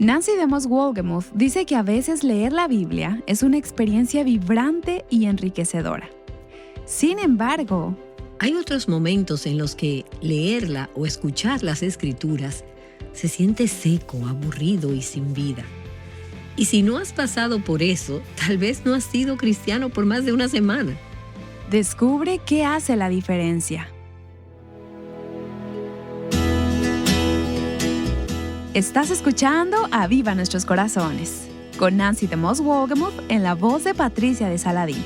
Nancy DeMoss Wolgemuth dice que a veces leer la Biblia es una experiencia vibrante y enriquecedora. Sin embargo, hay otros momentos en los que leerla o escuchar las Escrituras se siente seco, aburrido y sin vida. Y si no has pasado por eso, tal vez no has sido cristiano por más de una semana. descubre qué hace la diferencia. Estás escuchando Aviva Nuestros Corazones, con Nancy DeMoss Wolgemuth en la voz de Patricia de Saladín.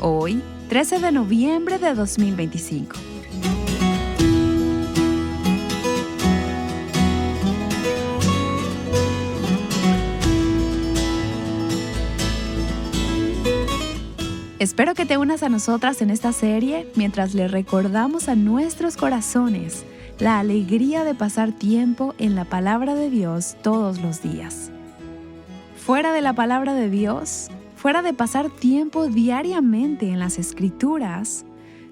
Hoy, 13 de noviembre de 2025. Espero que te unas a nosotras en esta serie mientras le recordamos a nuestros corazones la alegría de pasar tiempo en la palabra de Dios todos los días. Fuera de la palabra de Dios, fuera de pasar tiempo diariamente en las Escrituras,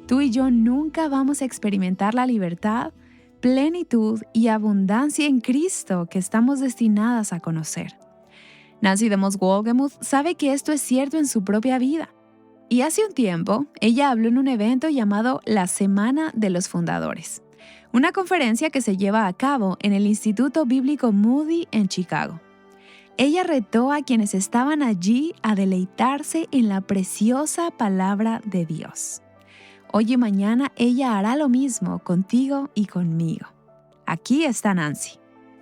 tú y yo nunca vamos a experimentar la libertad, plenitud y abundancia en Cristo que estamos destinadas a conocer. Nancy DeMoss Wolgemuth sabe que esto es cierto en su propia vida. Y hace un tiempo, ella habló en un evento llamado la Semana de los Fundadores, una conferencia que se lleva a cabo en el Instituto Bíblico Moody en Chicago. Ella retó a quienes estaban allí a deleitarse en la preciosa palabra de Dios. Hoy y mañana ella hará lo mismo contigo y conmigo. Aquí está Nancy.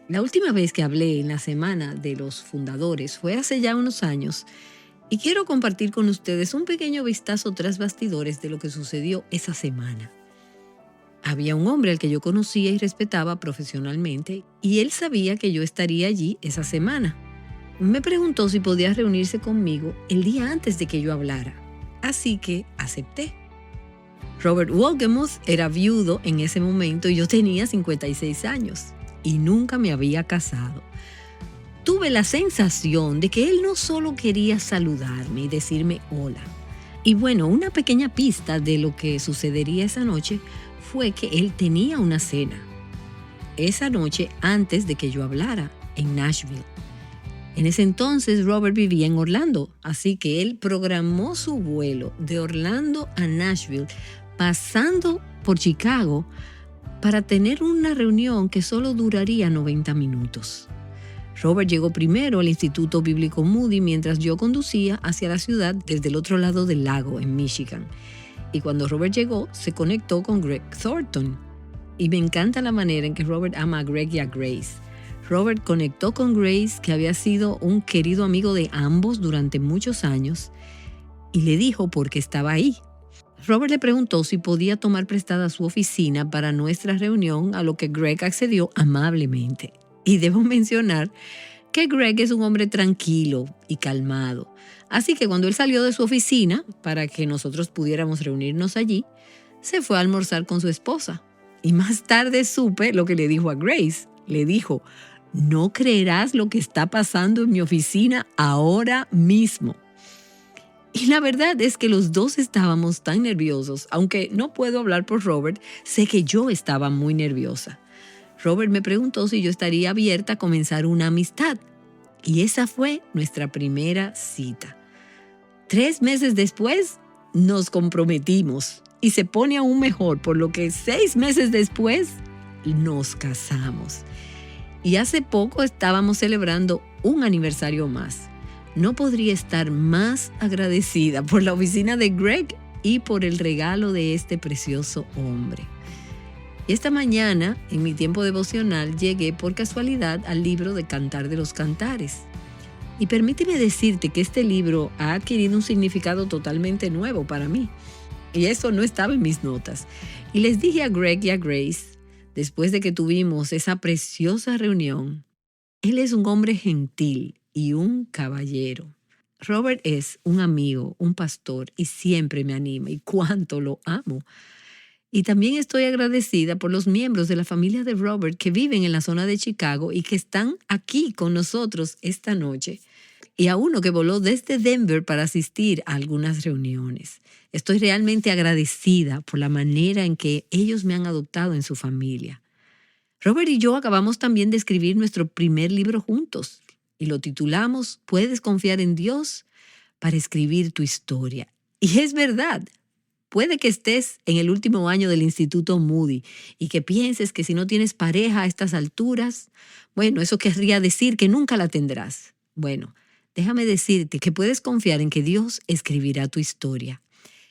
La última vez que hablé en la Semana de los Fundadores fue hace ya unos años y quiero compartir con ustedes un pequeño vistazo tras bastidores de lo que sucedió esa semana. Había un hombre al que yo conocía y respetaba profesionalmente y él sabía que yo estaría allí esa semana. Me preguntó si podía reunirse conmigo el día antes de que yo hablara, así que acepté. Robert Wolgemuth era viudo en ese momento y yo tenía 56 años y nunca me había casado. Tuve la sensación de que él no solo quería saludarme y decirme hola. Y bueno, una pequeña pista de lo que sucedería esa noche fue que él tenía una cena. Esa noche antes de que yo hablara, en Nashville. En ese entonces Robert vivía en Orlando, así que él programó su vuelo de Orlando a Nashville, pasando por Chicago, para tener una reunión que solo duraría 90 minutos. Robert llegó primero al Instituto Bíblico Moody mientras yo conducía hacia la ciudad desde el otro lado del lago, en Michigan. Y cuando Robert llegó, se conectó con Greg Thornton. Y me encanta la manera en que Robert ama a Greg y a Grace. Robert conectó con Grace, que había sido un querido amigo de ambos durante muchos años, y le dijo por qué estaba ahí. Robert le preguntó si podía tomar prestada su oficina para nuestra reunión, a lo que Greg accedió amablemente. Y debo mencionar que Greg es un hombre tranquilo y calmado. Así que cuando él salió de su oficina para que nosotros pudiéramos reunirnos allí, se fue a almorzar con su esposa. Y más tarde supe lo que le dijo a Grace. Le dijo, no creerás lo que está pasando en mi oficina ahora mismo. Y la verdad es que los dos estábamos tan nerviosos. Aunque no puedo hablar por Robert, sé que yo estaba muy nerviosa. Robert me preguntó si yo estaría abierta a comenzar una amistad. Y esa fue nuestra primera cita. 3 meses después, nos comprometimos. Y se pone aún mejor, por lo que 6 meses después, nos casamos. Y hace poco estábamos celebrando un aniversario más. No podría estar más agradecida por la oficina de Greg y por el regalo de este precioso hombre. Y esta mañana, en mi tiempo devocional, llegué por casualidad al libro de Cantar de los Cantares. Y permíteme decirte que este libro ha adquirido un significado totalmente nuevo para mí. Y eso no estaba en mis notas. Y les dije a Greg y a Grace, después de que tuvimos esa preciosa reunión, él es un hombre gentil y un caballero. Robert es un amigo, un pastor y siempre me anima y cuánto lo amo. Y también estoy agradecida por los miembros de la familia de Robert que viven en la zona de Chicago y que están aquí con nosotros esta noche. Y a uno que voló desde Denver para asistir a algunas reuniones. Estoy realmente agradecida por la manera en que ellos me han adoptado en su familia. Robert y yo acabamos también de escribir nuestro primer libro juntos y lo titulamos ¿Puedes confiar en Dios para escribir tu historia? Y es verdad. Puede que estés en el último año del Instituto Moody y que pienses que si no tienes pareja a estas alturas, bueno, eso querría decir que nunca la tendrás. Bueno, déjame decirte que puedes confiar en que Dios escribirá tu historia.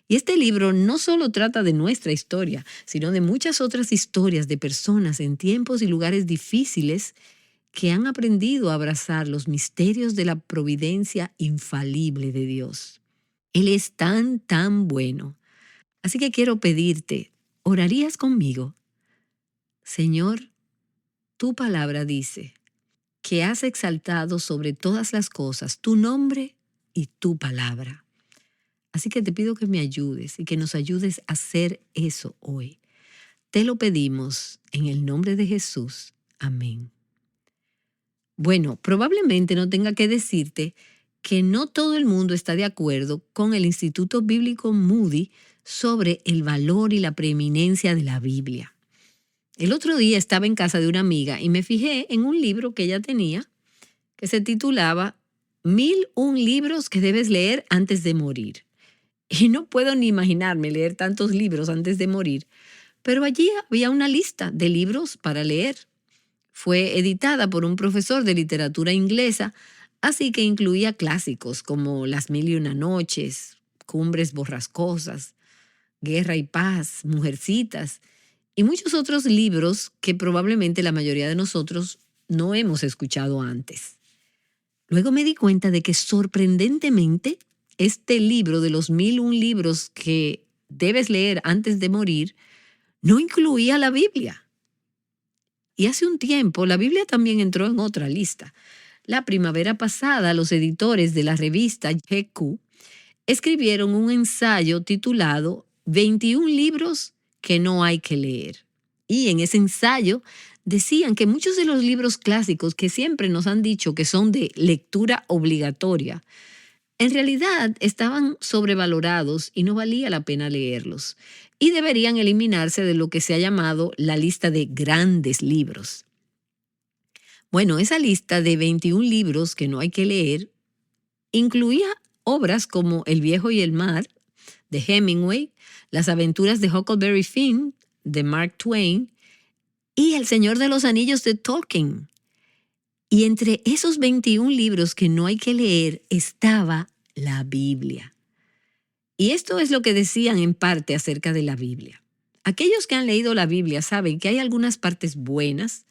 Y este libro no solo trata de nuestra historia, sino de muchas otras historias de personas en tiempos y lugares difíciles que han aprendido a abrazar los misterios de la providencia infalible de Dios. Él es tan bueno. Así que quiero pedirte, ¿orarías conmigo? Señor, tu palabra dice que has exaltado sobre todas las cosas tu nombre y tu palabra. Así que te pido que me ayudes y que nos ayudes a hacer eso hoy. Te lo pedimos en el nombre de Jesús. Amén. Bueno, probablemente no tenga que decirte que no todo el mundo está de acuerdo con el Instituto Bíblico Moody sobre el valor y la preeminencia de la Biblia. El otro día estaba en casa de una amiga y me fijé en un libro que ella tenía que se titulaba 1001 libros que debes leer antes de morir. Y no puedo ni imaginarme leer tantos libros antes de morir, pero allí había una lista de libros para leer. Fue editada por un profesor de literatura inglesa, así que incluía clásicos como Las mil y una noches, Cumbres borrascosas, Guerra y paz, Mujercitas y muchos otros libros que probablemente la mayoría de nosotros no hemos escuchado antes. Luego me di cuenta de que sorprendentemente este libro de los 1001 libros que debes leer antes de morir no incluía la Biblia. Y hace un tiempo la Biblia también entró en otra lista. La primavera pasada los editores de la revista GQ escribieron un ensayo titulado 21 libros que no hay que leer. Y en ese ensayo decían que muchos de los libros clásicos que siempre nos han dicho que son de lectura obligatoria, en realidad estaban sobrevalorados y no valía la pena leerlos. Y deberían eliminarse de lo que se ha llamado la lista de grandes libros. Bueno, esa lista de 21 libros que no hay que leer incluía obras como El viejo y el mar, de Hemingway, Las aventuras de Huckleberry Finn, de Mark Twain, y El Señor de los Anillos, de Tolkien. Y entre esos 21 libros que no hay que leer estaba la Biblia. Y esto es lo que decían en parte acerca de la Biblia. Aquellos que han leído la Biblia saben que hay algunas partes buenas,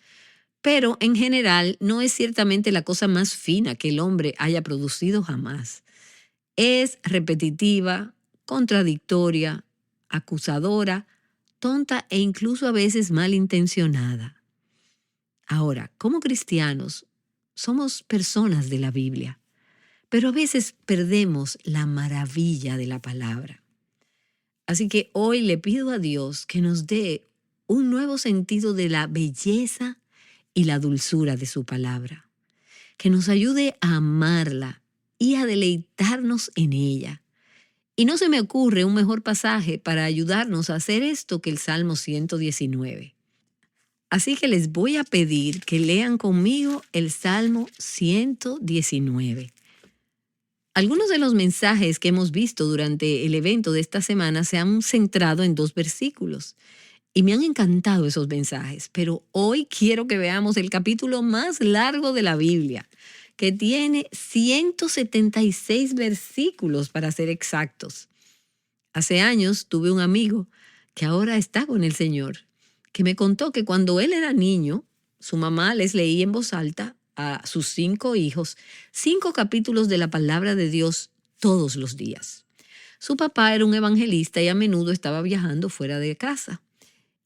pero en general no es ciertamente la cosa más fina que el hombre haya producido jamás. Es repetitiva, contradictoria, acusadora, tonta e incluso a veces malintencionada. Ahora, como cristianos, somos personas de la Biblia, pero a veces perdemos la maravilla de la palabra. Así que hoy le pido a Dios que nos dé un nuevo sentido de la belleza y la dulzura de su palabra, que nos ayude a amarla y a deleitarnos en ella. Y no se me ocurre un mejor pasaje para ayudarnos a hacer esto que el Salmo 119. Así que les voy a pedir que lean conmigo el Salmo 119. Algunos de los mensajes que hemos visto durante el evento de esta semana se han centrado en 2 versículos. Y me han encantado esos mensajes, pero hoy quiero que veamos el capítulo más largo de la Biblia, que tiene 176 versículos para ser exactos. Hace años tuve un amigo que ahora está con el Señor, que me contó que cuando él era niño, su mamá les leía en voz alta a sus 5 hijos 5 capítulos de la palabra de Dios todos los días. Su papá era un evangelista y a menudo estaba viajando fuera de casa.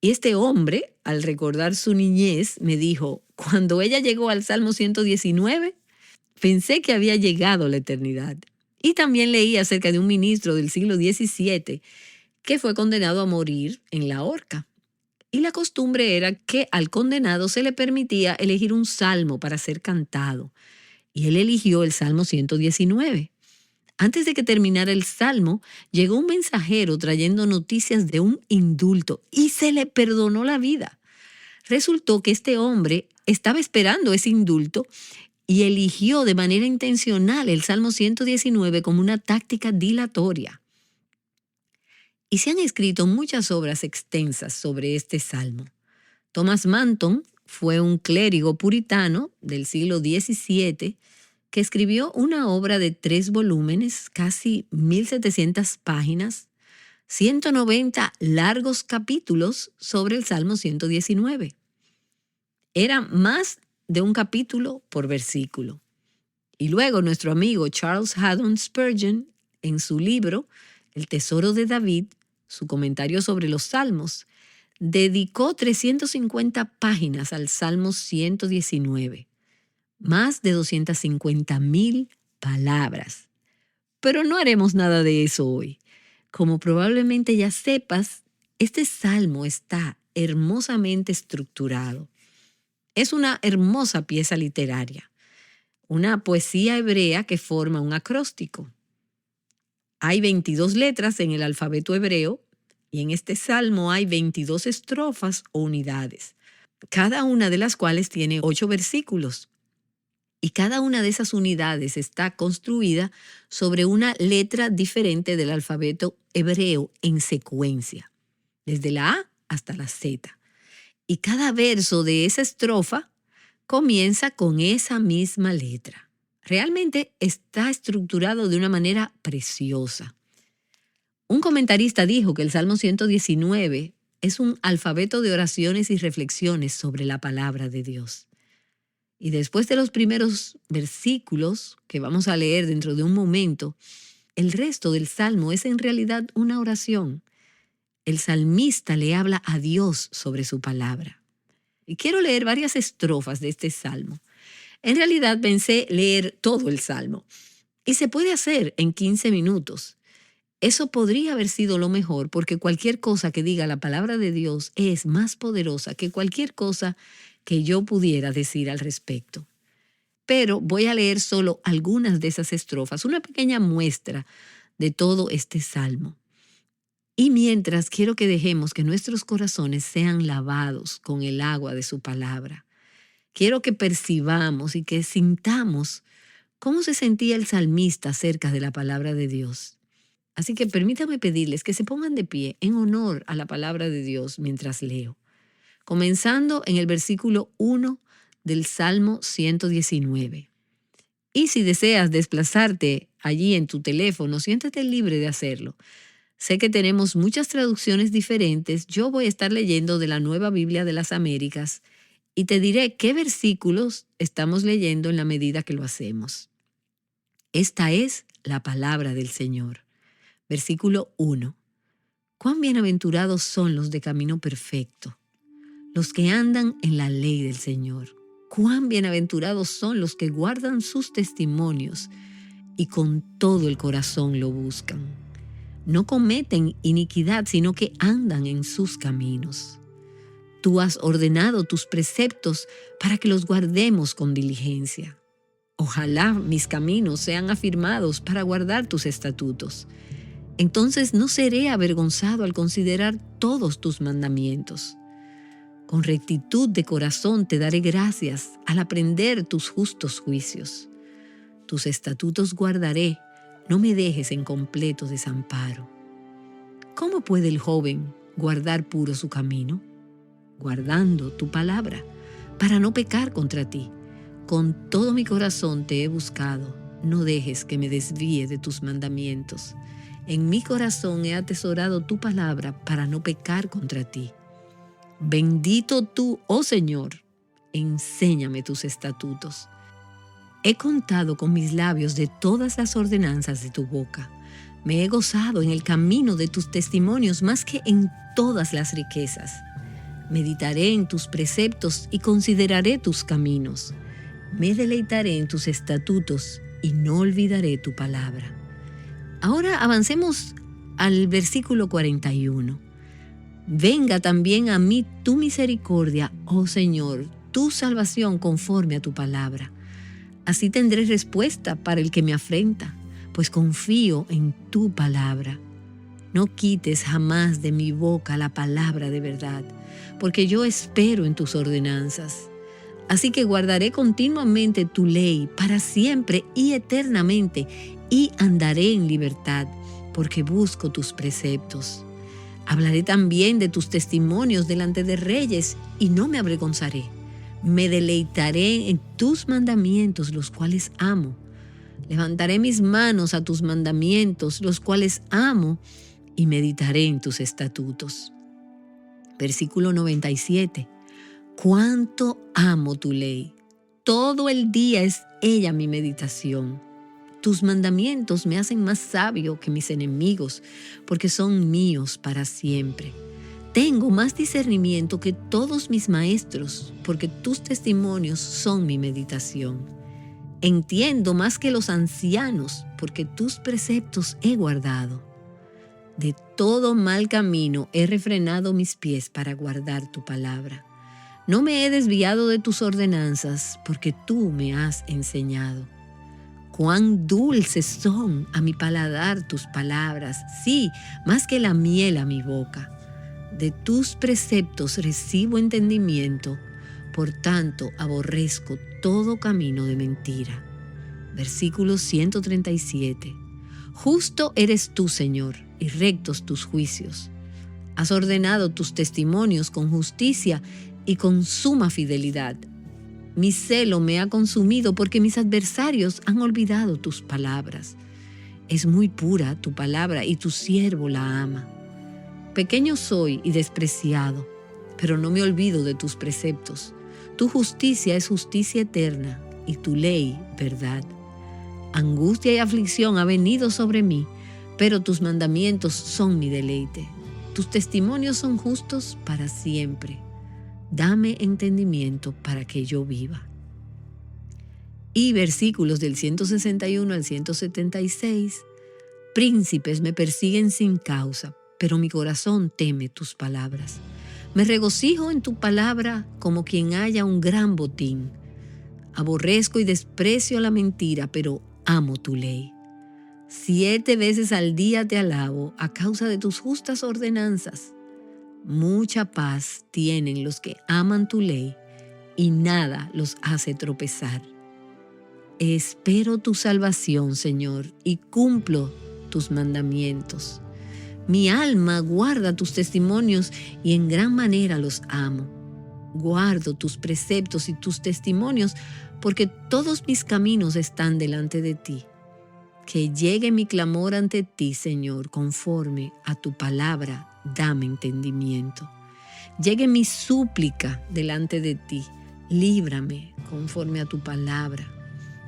Y este hombre, al recordar su niñez, me dijo, cuando ella llegó al Salmo 119, pensé que había llegado la eternidad. Y también leí acerca de un ministro del siglo XVII que fue condenado a morir en la horca. Y la costumbre era que al condenado se le permitía elegir un salmo para ser cantado. Y él eligió el Salmo 119. Antes de que terminara el salmo, llegó un mensajero trayendo noticias de un indulto y se le perdonó la vida. Resultó que este hombre estaba esperando ese indulto y eligió de manera intencional el Salmo 119 como una táctica dilatoria. Y se han escrito muchas obras extensas sobre este salmo. Thomas Manton fue un clérigo puritano del siglo XVII que escribió una obra de 3 volúmenes, casi 1.700 páginas, 190 largos capítulos sobre el Salmo 119. Era más de un capítulo por versículo. Y luego nuestro amigo Charles Haddon Spurgeon, en su libro El Tesoro de David, su comentario sobre los Salmos, dedicó 350 páginas al Salmo 119, más de 250,000 palabras. Pero no haremos nada de eso hoy. Como probablemente ya sepas, este salmo está hermosamente estructurado. Es una hermosa pieza literaria, una poesía hebrea que forma un acróstico. Hay 22 letras en el alfabeto hebreo y en este salmo hay 22 estrofas o unidades, cada una de las cuales tiene 8 versículos. Y cada una de esas unidades está construida sobre una letra diferente del alfabeto hebreo en secuencia, desde la A hasta la Z. Y cada verso de esa estrofa comienza con esa misma letra. Realmente está estructurado de una manera preciosa. Un comentarista dijo que el Salmo 119 es un alfabeto de oraciones y reflexiones sobre la palabra de Dios. Y después de los primeros versículos que vamos a leer dentro de un momento, el resto del Salmo es en realidad una oración. El salmista le habla a Dios sobre su palabra. Y quiero leer varias estrofas de este Salmo. En realidad pensé leer todo el Salmo. Y se puede hacer en 15 minutos. Eso podría haber sido lo mejor porque cualquier cosa que diga la palabra de Dios es más poderosa que cualquier cosa que yo pudiera decir al respecto. Pero voy a leer solo algunas de esas estrofas, una pequeña muestra de todo este Salmo. Y mientras quiero que dejemos que nuestros corazones sean lavados con el agua de su palabra. Quiero que percibamos y que sintamos cómo se sentía el salmista acerca de la palabra de Dios. Así que permítame pedirles que se pongan de pie en honor a la palabra de Dios mientras leo. Comenzando en el versículo 1 del Salmo 119. Y si deseas desplazarte allí en tu teléfono, siéntete libre de hacerlo. Sé que tenemos muchas traducciones diferentes. Yo voy a estar leyendo de la Nueva Biblia de las Américas y te diré qué versículos estamos leyendo en la medida que lo hacemos. Esta es la palabra del Señor. Versículo 1. Cuán bienaventurados son los de camino perfecto, los que andan en la ley del Señor. Cuán bienaventurados son los que guardan sus testimonios y con todo el corazón lo buscan. No cometen iniquidad, sino que andan en sus caminos. Tú has ordenado tus preceptos para que los guardemos con diligencia. Ojalá mis caminos sean afirmados para guardar tus estatutos. Entonces no seré avergonzado al considerar todos tus mandamientos. Con rectitud de corazón te daré gracias al aprender tus justos juicios. Tus estatutos guardaré, no me dejes en completo desamparo. ¿Cómo puede el joven guardar puro su camino? Guardando tu palabra, para no pecar contra ti. Con todo mi corazón te he buscado, no dejes que me desvíe de tus mandamientos. En mi corazón he atesorado tu palabra para no pecar contra ti. Bendito tú, oh Señor, enséñame tus estatutos. He contado con mis labios de todas las ordenanzas de tu boca. Me he gozado en el camino de tus testimonios más que en todas las riquezas. Meditaré en tus preceptos y consideraré tus caminos. Me deleitaré en tus estatutos y no olvidaré tu palabra. Ahora avancemos al versículo 41. Venga también a mí tu misericordia, oh Señor, tu salvación conforme a tu palabra. Así tendré respuesta para el que me afrenta, pues confío en tu palabra. No quites jamás de mi boca la palabra de verdad, porque yo espero en tus ordenanzas. Así que guardaré continuamente tu ley para siempre y eternamente, y andaré en libertad, porque busco tus preceptos. Hablaré también de tus testimonios delante de reyes, y no me avergonzaré. Me deleitaré en tus mandamientos, los cuales amo. Levantaré mis manos a tus mandamientos, los cuales amo, y meditaré en tus estatutos. Versículo 97. Cuánto amo tu ley. Todo el día es ella mi meditación. Tus mandamientos me hacen más sabio que mis enemigos, porque son míos para siempre. Tengo más discernimiento que todos mis maestros, porque tus testimonios son mi meditación. Entiendo más que los ancianos, porque tus preceptos he guardado. De todo mal camino he refrenado mis pies para guardar tu palabra. No me he desviado de tus ordenanzas, porque tú me has enseñado. Cuán dulces son a mi paladar tus palabras, sí, más que la miel a mi boca. De tus preceptos recibo entendimiento, por tanto aborrezco todo camino de mentira. Versículo 137. Justo eres tú, Señor, y rectos tus juicios. Has ordenado tus testimonios con justicia y con suma fidelidad. Mi celo me ha consumido porque mis adversarios han olvidado tus palabras. Es muy pura tu palabra y tu siervo la ama. Pequeño soy y despreciado, pero no me olvido de tus preceptos. Tu justicia es justicia eterna y tu ley verdad. Angustia y aflicción ha venido sobre mí, pero tus mandamientos son mi deleite. Tus testimonios son justos para siempre. Dame entendimiento para que yo viva. Y versículos del 161 al 176. Príncipes me persiguen sin causa, pero mi corazón teme tus palabras. Me regocijo en tu palabra como quien halla un gran botín. Aborrezco y desprecio la mentira, pero amo tu ley. 7 veces al día te alabo a causa de tus justas ordenanzas. Mucha paz tienen los que aman tu ley, y nada los hace tropezar. Espero tu salvación, Señor, y cumplo tus mandamientos. Mi alma guarda tus testimonios y en gran manera los amo. Guardo tus preceptos y tus testimonios, porque todos mis caminos están delante de ti. Que llegue mi clamor ante ti, Señor, conforme a tu palabra, dame entendimiento. Llegue mi súplica delante de ti, líbrame conforme a tu palabra.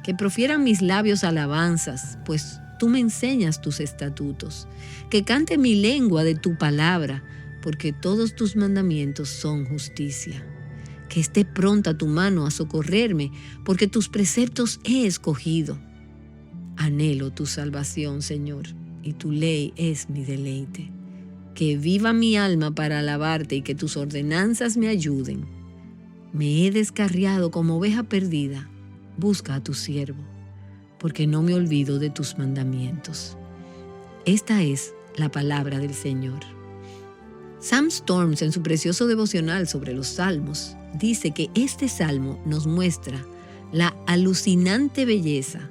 Que profieran mis labios alabanzas, pues tú me enseñas tus estatutos. Que cante mi lengua de tu palabra, porque todos tus mandamientos son justicia. Que esté pronta tu mano a socorrerme, porque tus preceptos he escogido. Anhelo tu salvación, Señor, y tu ley es mi deleite. Que viva mi alma para alabarte y que tus ordenanzas me ayuden. Me he descarriado como oveja perdida. Busca a tu siervo, porque no me olvido de tus mandamientos. Esta es la palabra del Señor. Sam Storms, en su precioso devocional sobre los salmos, dice que este salmo nos muestra la alucinante belleza,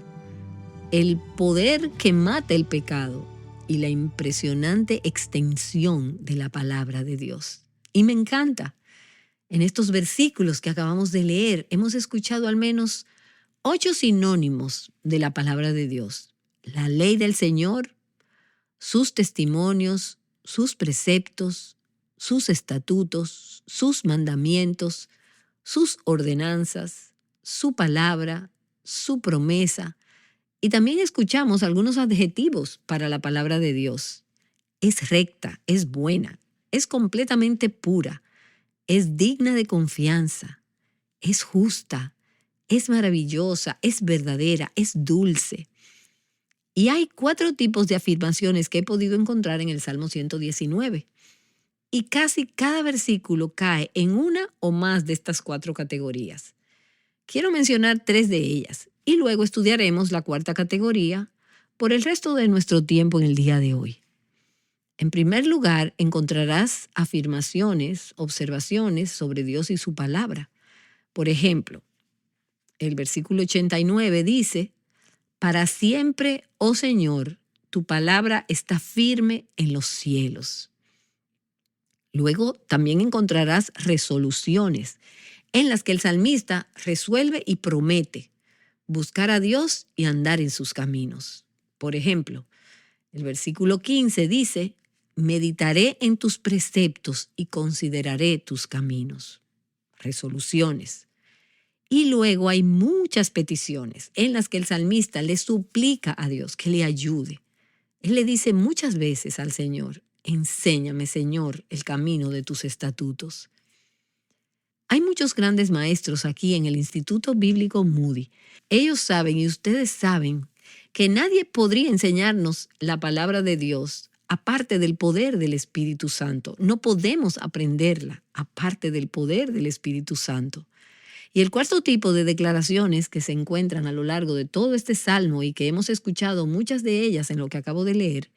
el poder que mata el pecado y la impresionante extensión de la palabra de Dios. Y me encanta. En estos versículos que acabamos de leer, hemos escuchado al menos 8 sinónimos de la palabra de Dios. La ley del Señor, sus testimonios, sus preceptos, sus estatutos, sus mandamientos, sus ordenanzas, su palabra, su promesa. Y también escuchamos algunos adjetivos para la palabra de Dios. Es recta, es buena, es completamente pura, es digna de confianza, es justa, es maravillosa, es verdadera, es dulce. Y hay 4 tipos de afirmaciones que he podido encontrar en el Salmo 119. Y casi cada versículo cae en una o más de estas 4 categorías. Quiero mencionar 3 de ellas y luego estudiaremos la 4ª categoría por el resto de nuestro tiempo en el día de hoy. En primer lugar, encontrarás afirmaciones, observaciones sobre Dios y su palabra. Por ejemplo, el versículo 89 dice, para siempre, oh Señor, tu palabra está firme en los cielos. Luego también encontrarás resoluciones en las que el salmista resuelve y promete buscar a Dios y andar en sus caminos. Por ejemplo, el versículo 15 dice, meditaré en tus preceptos y consideraré tus caminos. Resoluciones. Y luego hay muchas peticiones en las que el salmista le suplica a Dios que le ayude. Él le dice muchas veces al Señor, enséñame, Señor, el camino de tus estatutos. Hay muchos grandes maestros aquí en el Instituto Bíblico Moody. Ellos saben y ustedes saben que nadie podría enseñarnos la palabra de Dios aparte del poder del Espíritu Santo. No podemos aprenderla aparte del poder del Espíritu Santo. Y el cuarto tipo de declaraciones que se encuentran a lo largo de todo este salmo y que hemos escuchado muchas de ellas en lo que acabo de leer,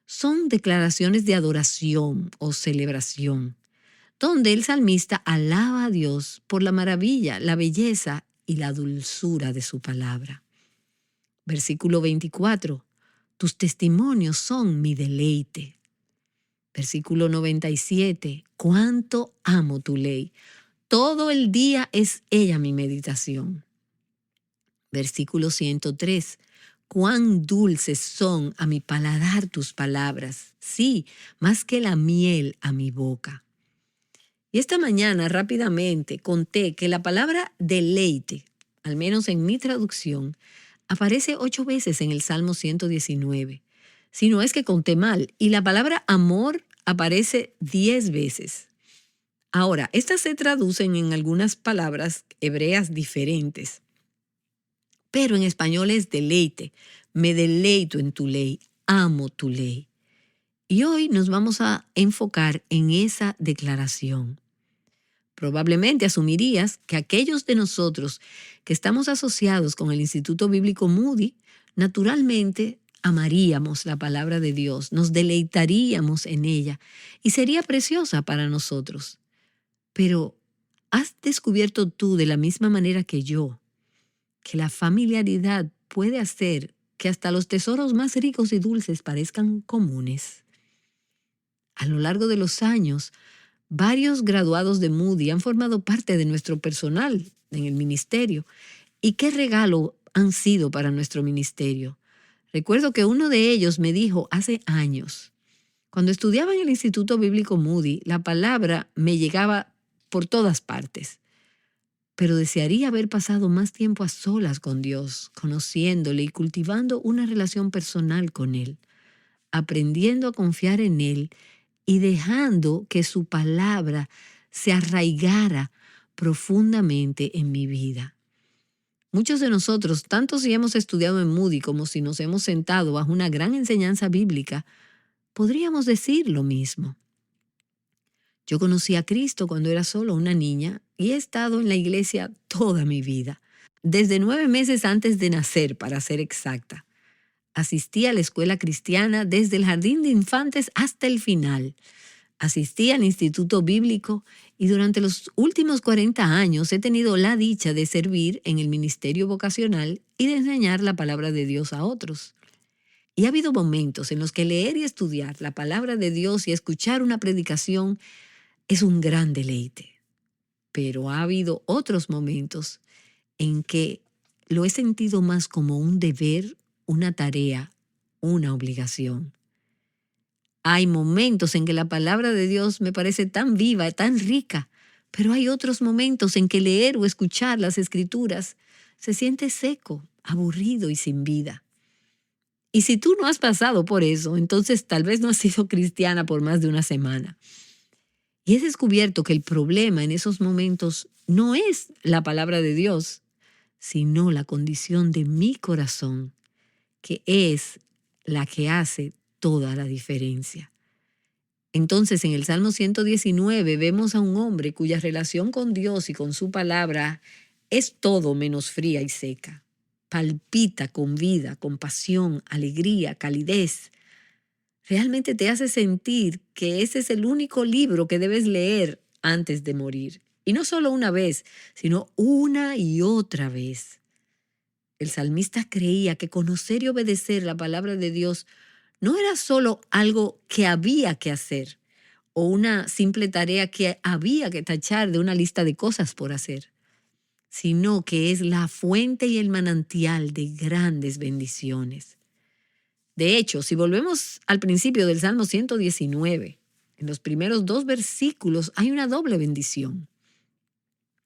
son declaraciones de adoración o celebración, donde el salmista alaba a Dios por la maravilla, la belleza y la dulzura de su palabra. Versículo 24, tus testimonios son mi deleite. Versículo 97, cuánto amo tu ley. Todo el día es ella mi meditación. Versículo 103, cuán dulces son a mi paladar tus palabras, sí, más que la miel a mi boca. Y esta mañana rápidamente conté que la palabra deleite, al menos en mi traducción, aparece 8 veces en el Salmo 119. Si no es que conté mal, y la palabra amor aparece 10 veces. Ahora, estas se traducen en algunas palabras hebreas diferentes, pero en español es deleite. Me deleito en tu ley, amo tu ley. Y hoy nos vamos a enfocar en esa declaración. Probablemente asumirías que aquellos de nosotros que estamos asociados con el Instituto Bíblico Moody, naturalmente amaríamos la palabra de Dios, nos deleitaríamos en ella y sería preciosa para nosotros. Pero, ¿has descubierto tú de la misma manera que yo que la familiaridad puede hacer que hasta los tesoros más ricos y dulces parezcan comunes? A lo largo de los años, varios graduados de Moody han formado parte de nuestro personal en el ministerio. ¿Y qué regalo han sido para nuestro ministerio? Recuerdo que uno de ellos me dijo hace años, cuando estudiaba en el Instituto Bíblico Moody, la palabra me llegaba por todas partes, pero desearía haber pasado más tiempo a solas con Dios, conociéndole y cultivando una relación personal con Él, aprendiendo a confiar en Él y dejando que su palabra se arraigara profundamente en mi vida. Muchos de nosotros, tanto si hemos estudiado en Moody como si nos hemos sentado bajo una gran enseñanza bíblica, podríamos decir lo mismo. Yo conocí a Cristo cuando era solo una niña y he estado en la iglesia toda mi vida, desde 9 meses antes de nacer, para ser exacta. Asistí a la escuela cristiana desde el jardín de infantes hasta el final. Asistí al instituto bíblico y durante los últimos 40 años he tenido la dicha de servir en el ministerio vocacional y de enseñar la palabra de Dios a otros. Y ha habido momentos en los que leer y estudiar la palabra de Dios y escuchar una predicación es un gran deleite. Pero ha habido otros momentos en que lo he sentido más como un deber, una tarea, una obligación. Hay momentos en que la palabra de Dios me parece tan viva, tan rica, pero hay otros momentos en que leer o escuchar las Escrituras se siente seco, aburrido y sin vida. Y si tú no has pasado por eso, entonces tal vez no has sido cristiana por más de una semana. Y he descubierto que el problema en esos momentos no es la palabra de Dios, sino la condición de mi corazón, que es la que hace toda la diferencia. Entonces, en el Salmo 119 vemos a un hombre cuya relación con Dios y con su palabra es todo menos fría y seca. Palpita con vida, con pasión, alegría, calidez. realmente te hace sentir que ese es el único libro que debes leer antes de morir. Y no solo una vez, sino una y otra vez. El salmista creía que conocer y obedecer la palabra de Dios no era solo algo que había que hacer o una simple tarea que había que tachar de una lista de cosas por hacer, sino que es la fuente y el manantial de grandes bendiciones. De hecho, si volvemos al principio del Salmo 119, en los primeros 2 versículos hay una doble bendición.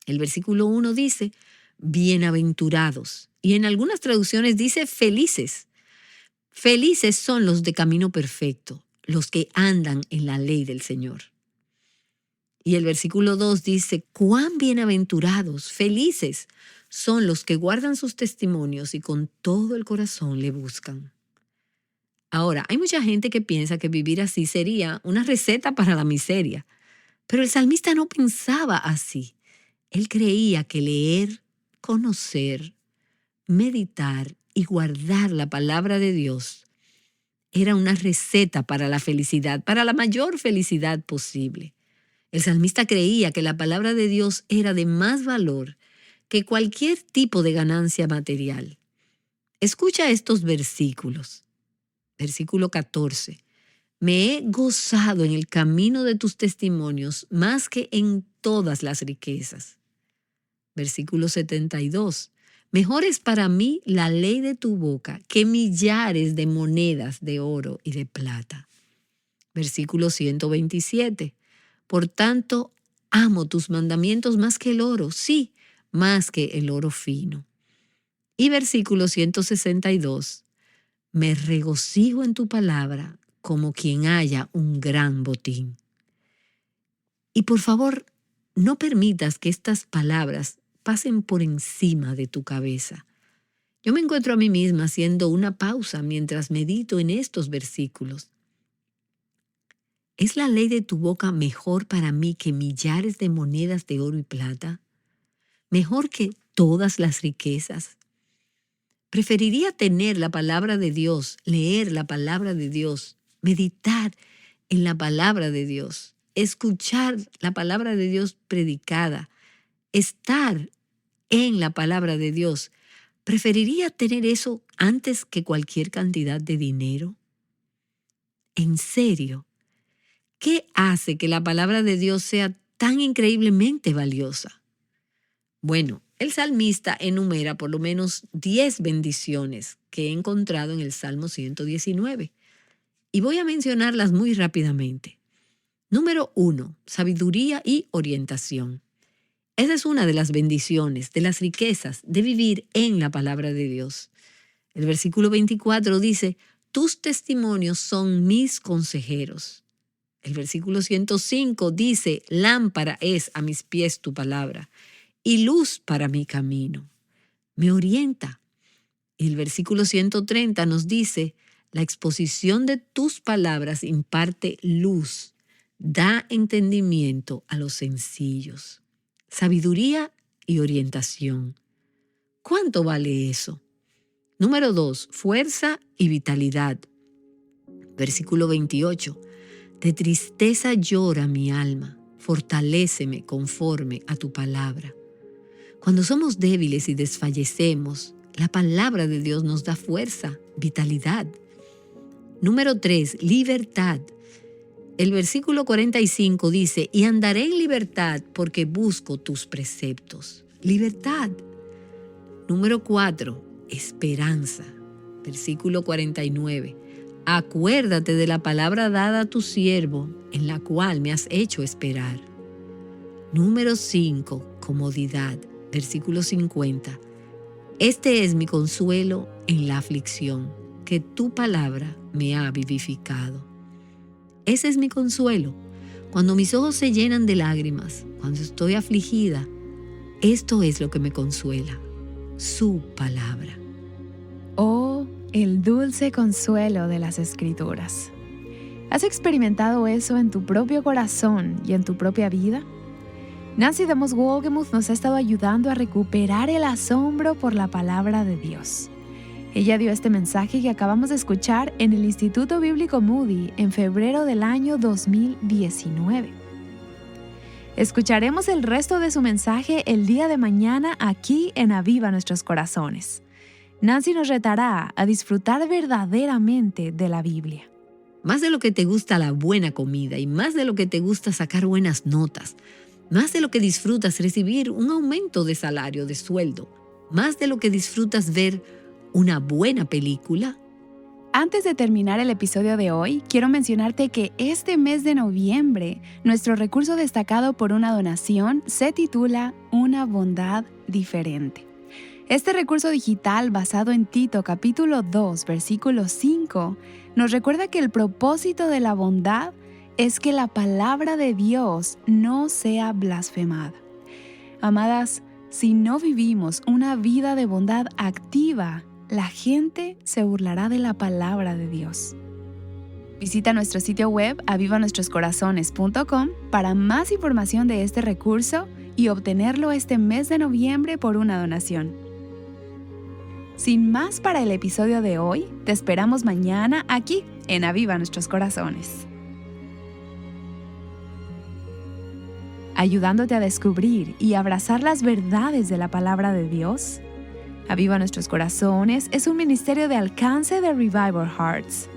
El versículo 1 dice, bienaventurados, y en algunas traducciones dice felices. Felices son los de camino perfecto, los que andan en la ley del Señor. Y el versículo 2 dice, cuán bienaventurados, felices son los que guardan sus testimonios y con todo el corazón le buscan. Ahora, hay mucha gente que piensa que vivir así sería una receta para la miseria, pero el salmista no pensaba así. Él creía que leer, conocer, meditar y guardar la palabra de Dios era una receta para la felicidad, para la mayor felicidad posible. El salmista creía que la palabra de Dios era de más valor que cualquier tipo de ganancia material. Escucha estos versículos. Versículo 14. Me he gozado en el camino de tus testimonios más que en todas las riquezas. Versículo 72. Mejor es para mí la ley de tu boca que millares de monedas de oro y de plata. Versículo 127. Por tanto, amo tus mandamientos más que el oro, sí, más que el oro fino. Y versículo 162. Me regocijo en tu palabra como quien haya un gran botín. Y por favor, no permitas que estas palabras pasen por encima de tu cabeza. Yo me encuentro a mí misma haciendo una pausa mientras medito en estos versículos. ¿Es la ley de tu boca mejor para mí que millares de monedas de oro y plata? ¿Mejor que todas las riquezas? Preferiría tener la palabra de Dios, leer la palabra de Dios, meditar en la palabra de Dios, escuchar la palabra de Dios predicada, estar en la palabra de Dios. ¿Preferiría tener eso antes que cualquier cantidad de dinero? ¿En serio? ¿Qué hace que la palabra de Dios sea tan increíblemente valiosa? Bueno, el salmista enumera por lo menos 10 bendiciones que he encontrado en el Salmo 119. Y voy a mencionarlas muy rápidamente. Número 1, sabiduría y orientación. Esa es una de las bendiciones, de las riquezas de vivir en la palabra de Dios. El versículo 24 dice, tus testimonios son mis consejeros. El versículo 105 dice, lámpara es a mis pies tu palabra y luz para mi camino. Me orienta. Y el versículo 130 nos dice, la exposición de tus palabras imparte luz, da entendimiento a los sencillos. Sabiduría y orientación. ¿Cuánto vale eso? Número 2, fuerza y vitalidad. Versículo 28. De tristeza llora mi alma, fortaléceme conforme a tu palabra. Cuando somos débiles y desfallecemos, la palabra de Dios nos da fuerza, vitalidad. Número 3, libertad. El versículo 45 dice, y andaré en libertad porque busco tus preceptos. Libertad. Número 4, esperanza. Versículo 49. Acuérdate de la palabra dada a tu siervo, en la cual me has hecho esperar. Número 5, comodidad. Versículo 50. Este es mi consuelo en la aflicción, que tu palabra me ha vivificado. Ese es mi consuelo. Cuando mis ojos se llenan de lágrimas, cuando estoy afligida, esto es lo que me consuela, su palabra. Oh, el dulce consuelo de las Escrituras. ¿Has experimentado eso en tu propio corazón y en tu propia vida? Nancy DeMoss Wolgemuth nos ha estado ayudando a recuperar el asombro por la palabra de Dios. Ella dio este mensaje que acabamos de escuchar en el Instituto Bíblico Moody en febrero del año 2019. Escucharemos el resto de su mensaje el día de mañana aquí en Aviva Nuestros Corazones. Nancy nos retará a disfrutar verdaderamente de la Biblia. Más de lo que te gusta la buena comida y más de lo que te gusta sacar buenas notas, más de lo que disfrutas recibir un aumento de salario, de sueldo, más de lo que disfrutas ver una buena película. Antes de terminar el episodio de hoy, quiero mencionarte que este mes de noviembre, nuestro recurso destacado por una donación se titula Una bondad diferente. Este recurso digital basado en Tito capítulo 2, versículo 5, nos recuerda que el propósito de la bondad es que la palabra de Dios no sea blasfemada. Amadas, si no vivimos una vida de bondad activa, la gente se burlará de la palabra de Dios. Visita nuestro sitio web avivanuestroscorazones.com para más información de este recurso y obtenerlo este mes de noviembre por una donación. Sin más para el episodio de hoy, te esperamos mañana aquí en Aviva Nuestros Corazones. Ayudándote a descubrir y abrazar las verdades de la palabra de Dios, Aviva Nuestros Corazones es un ministerio de alcance de Revival Hearts.